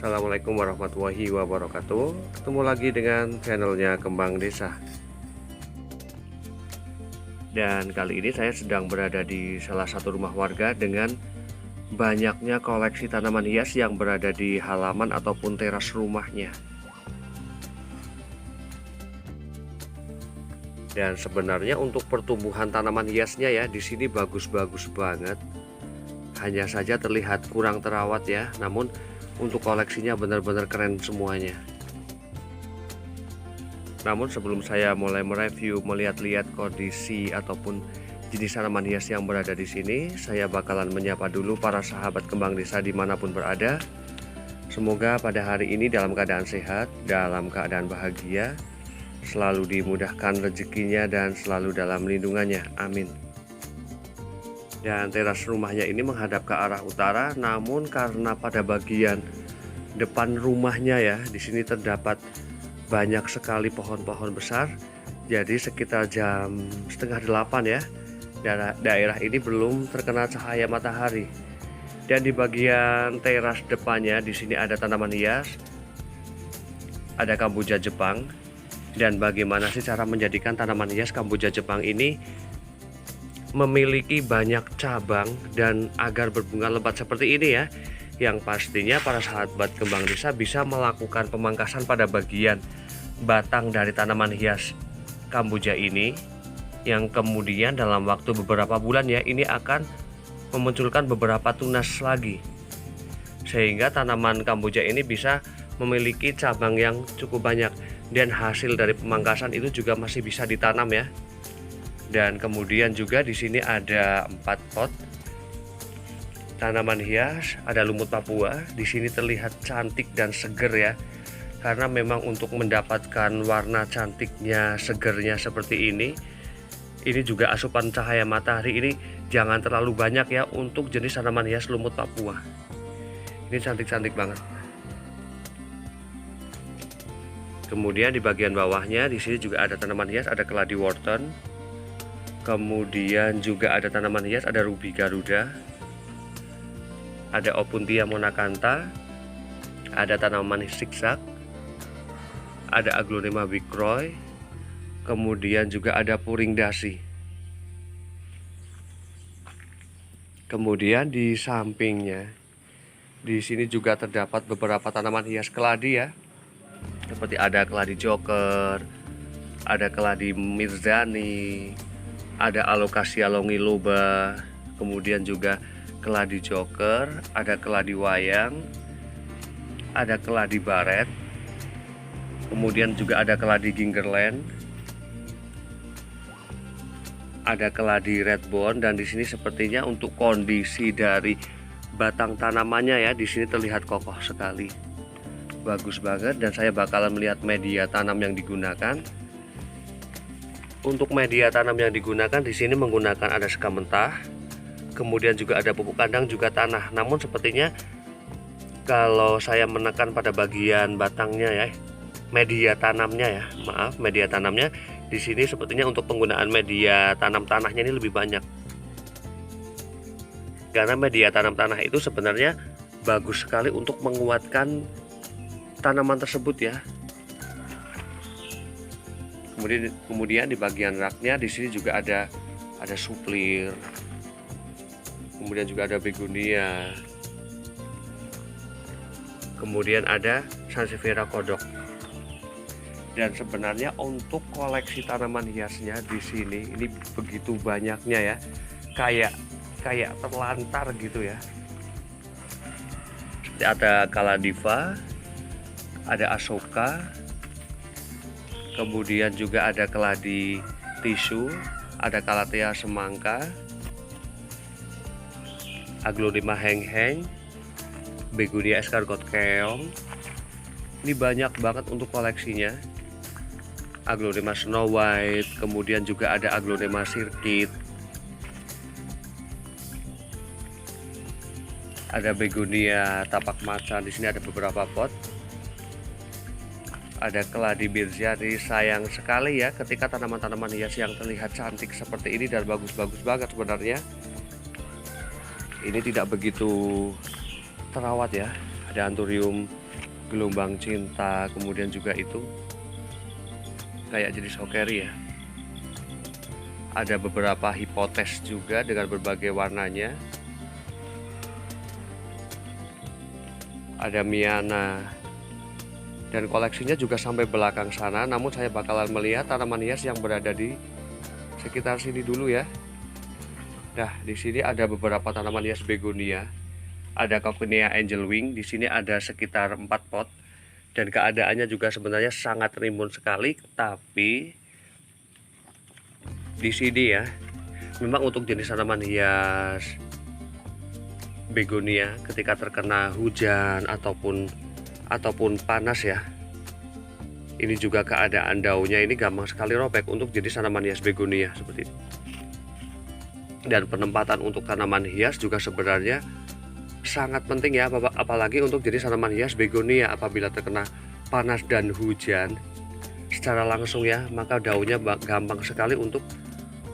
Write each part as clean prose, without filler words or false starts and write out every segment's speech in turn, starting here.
Assalamualaikum warahmatullahi wabarakatuh. Ketemu lagi dengan channelnya Kembang Desa. Dan kali ini saya sedang berada di salah satu rumah warga dengan banyaknya koleksi tanaman hias yang berada di halaman ataupun teras rumahnya. Dan sebenarnya untuk pertumbuhan tanaman hiasnya ya di sini bagus-bagus banget. Hanya saja terlihat kurang terawat ya, namun untuk koleksinya benar-benar keren semuanya. Namun sebelum saya mulai mereview, melihat-lihat kondisi ataupun jenis tanaman hias yang berada di sini, saya bakalan menyapa dulu para sahabat kembang desa dimanapun berada. Semoga pada hari ini dalam keadaan sehat, dalam keadaan bahagia, selalu dimudahkan rezekinya dan selalu dalam lindungannya. Amin. Dan teras rumahnya ini menghadap ke arah utara, namun karena pada bagian depan rumahnya ya, di sini terdapat banyak sekali pohon-pohon besar. Jadi sekitar jam setengah 8 ya, daerah ini belum terkena cahaya matahari. Dan di bagian teras depannya di sini ada tanaman hias, ada kamboja Jepang. Dan bagaimana sih cara menjadikan tanaman hias kamboja Jepang ini memiliki banyak cabang dan agar berbunga lebat seperti ini ya, yang pastinya para sahabat kembang desa bisa melakukan pemangkasan pada bagian batang dari tanaman hias kamboja ini, yang kemudian dalam waktu beberapa bulan ya ini akan memunculkan beberapa tunas lagi, sehingga tanaman kamboja ini bisa memiliki cabang yang cukup banyak. Dan hasil dari pemangkasan itu juga masih bisa ditanam ya. Dan kemudian juga di sini ada 4 pot tanaman hias, ada lumut Papua. Di sini terlihat cantik dan seger ya. Karena memang untuk mendapatkan warna cantiknya, segernya seperti ini juga asupan cahaya matahari ini jangan terlalu banyak ya untuk jenis tanaman hias lumut Papua. Ini cantik-cantik banget. Kemudian di bagian bawahnya di sini juga ada tanaman hias, ada keladi Wharton. Kemudian juga ada tanaman hias, ada ruby garuda, ada opuntia monacantha, ada tanaman zigzag, ada aglonema bicroy, kemudian juga ada puring dasi. Kemudian di sampingnya di sini juga terdapat beberapa tanaman hias keladi ya, seperti ada keladi joker, ada keladi mirzani, ada alocasia longiloba, kemudian juga keladi joker, ada keladi wayang, ada keladi baret, kemudian juga ada keladi gingerland, ada keladi redbone. Dan di sini sepertinya untuk kondisi dari batang tanamannya ya, di sini terlihat kokoh sekali, bagus banget. Dan saya bakalan melihat media tanam yang digunakan. Untuk media tanam yang digunakan di sini menggunakan ada sekam mentah, kemudian juga ada pupuk kandang juga tanah. Namun sepertinya kalau saya menekan pada bagian batangnya ya, media tanamnya di sini sepertinya untuk penggunaan media tanam tanahnya ini lebih banyak. Karena media tanam tanah itu sebenarnya bagus sekali untuk menguatkan tanaman tersebut ya. Kemudian di bagian raknya di sini juga ada suplir, kemudian juga ada begonia, kemudian ada sansevieria kodok. Dan sebenarnya untuk koleksi tanaman hiasnya di sini ini begitu banyaknya ya, kayak terlantar gitu ya. Ada kaladiva, ada asoka, kemudian juga ada keladi tisu, ada calathea semangka, aglonema heng-heng, begonia escargot keong. Ini banyak banget untuk koleksinya. Aglonema snow white, kemudian juga ada aglonema circuit, ada begonia tapak macan. Di sini ada beberapa pot. Ada keladi birzani. Sayang sekali ya ketika tanaman-tanaman hias yang terlihat cantik seperti ini dan bagus-bagus banget sebenarnya ini tidak begitu terawat ya. Ada anthurium gelombang cinta, kemudian juga itu kayak jenis hokeri ya. Ada beberapa hipotes juga dengan berbagai warnanya. Ada Miana, dan koleksinya juga sampai belakang sana. Namun saya bakalan melihat tanaman hias yang berada di sekitar sini dulu ya. Nah, di sini ada beberapa tanaman hias begonia. Ada Cochineal Angel Wing. Di sini ada sekitar 4 pot, dan keadaannya juga sebenarnya sangat rimbun sekali. Tapi di sini ya, memang untuk jenis tanaman hias begonia ketika terkena hujan ataupun panas ya, ini juga keadaan daunnya ini gampang sekali robek untuk jenis tanaman hias begonia seperti ini. Dan penempatan untuk tanaman hias juga sebenarnya sangat penting ya, apalagi untuk jenis tanaman hias begonia. Apabila terkena panas dan hujan secara langsung ya, maka daunnya gampang sekali untuk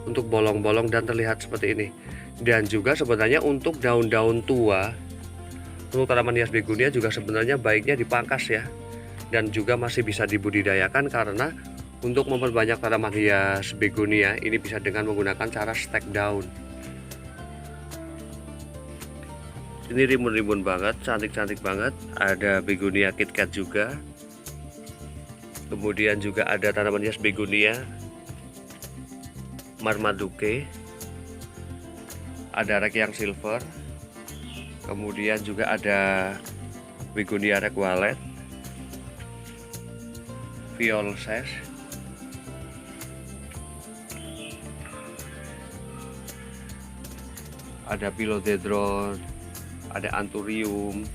bolong-bolong dan terlihat seperti ini. Dan juga sebenarnya untuk daun-daun tua untuk tanaman hias begonia juga sebenarnya baiknya dipangkas ya, dan juga masih bisa dibudidayakan, karena untuk memperbanyak tanaman hias begonia ini bisa dengan menggunakan cara stek daun. Ini rimbun-rimbun banget, cantik-cantik banget. Ada begonia KitKat juga. Kemudian juga ada tanaman hias begonia Marmaduke. Ada Rekyang Silver. Kemudian juga ada begonia Red Wallet, Violses, ada Philodendron, ada Anthurium.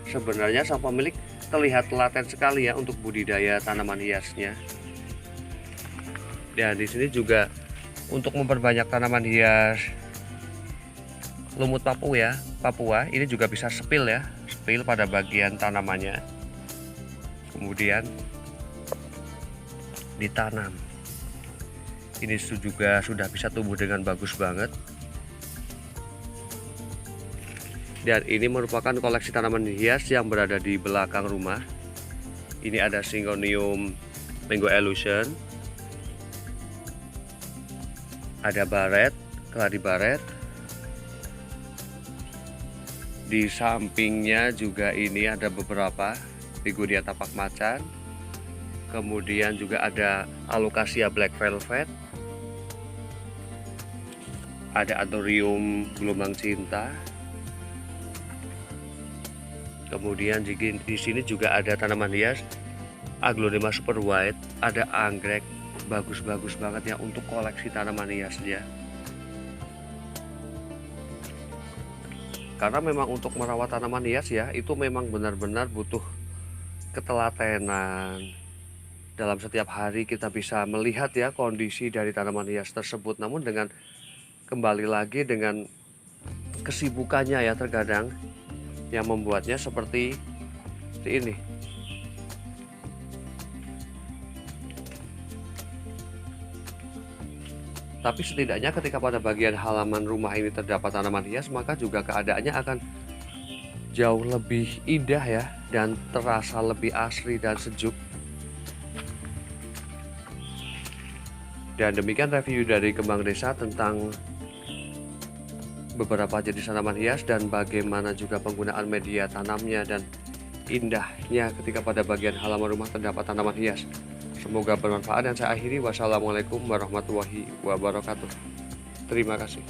Sebenarnya sang pemilik terlihat telaten sekali ya untuk budidaya tanaman hiasnya. Dan di sini juga untuk memperbanyak tanaman hias lumut Papua ini juga bisa sepil ya, sepil pada bagian tanamannya, kemudian ditanam. Ini juga sudah bisa tumbuh dengan bagus banget. Dan ini merupakan koleksi tanaman hias yang berada di belakang rumah. Ini ada Syngonium Mango Illusion, ada Baret, Keladi Baret. Di sampingnya juga ini ada beberapa begonia tapak macan. Kemudian juga ada Alocasia Black Velvet. Ada Anthurium gelombang cinta. Kemudian di sini juga ada tanaman hias Aglonema Super White. Ada anggrek, bagus-bagus banget ya untuk koleksi tanaman hiasnya. Karena memang untuk merawat tanaman hias ya, itu memang benar-benar butuh ketelatenan. Dalam setiap hari kita bisa melihat ya kondisi dari tanaman hias tersebut. Namun dengan kembali lagi dengan kesibukannya ya terkadang yang membuatnya seperti ini. Tapi setidaknya ketika pada bagian halaman rumah ini terdapat tanaman hias, maka juga keadaannya akan jauh lebih indah ya, dan terasa lebih asri dan sejuk. Dan demikian review dari Kembang Desa tentang beberapa jenis tanaman hias dan bagaimana juga penggunaan media tanamnya dan indahnya ketika pada bagian halaman rumah terdapat tanaman hias. Semoga bermanfaat dan saya akhiri. Wassalamualaikum warahmatullahi wabarakatuh. Terima kasih.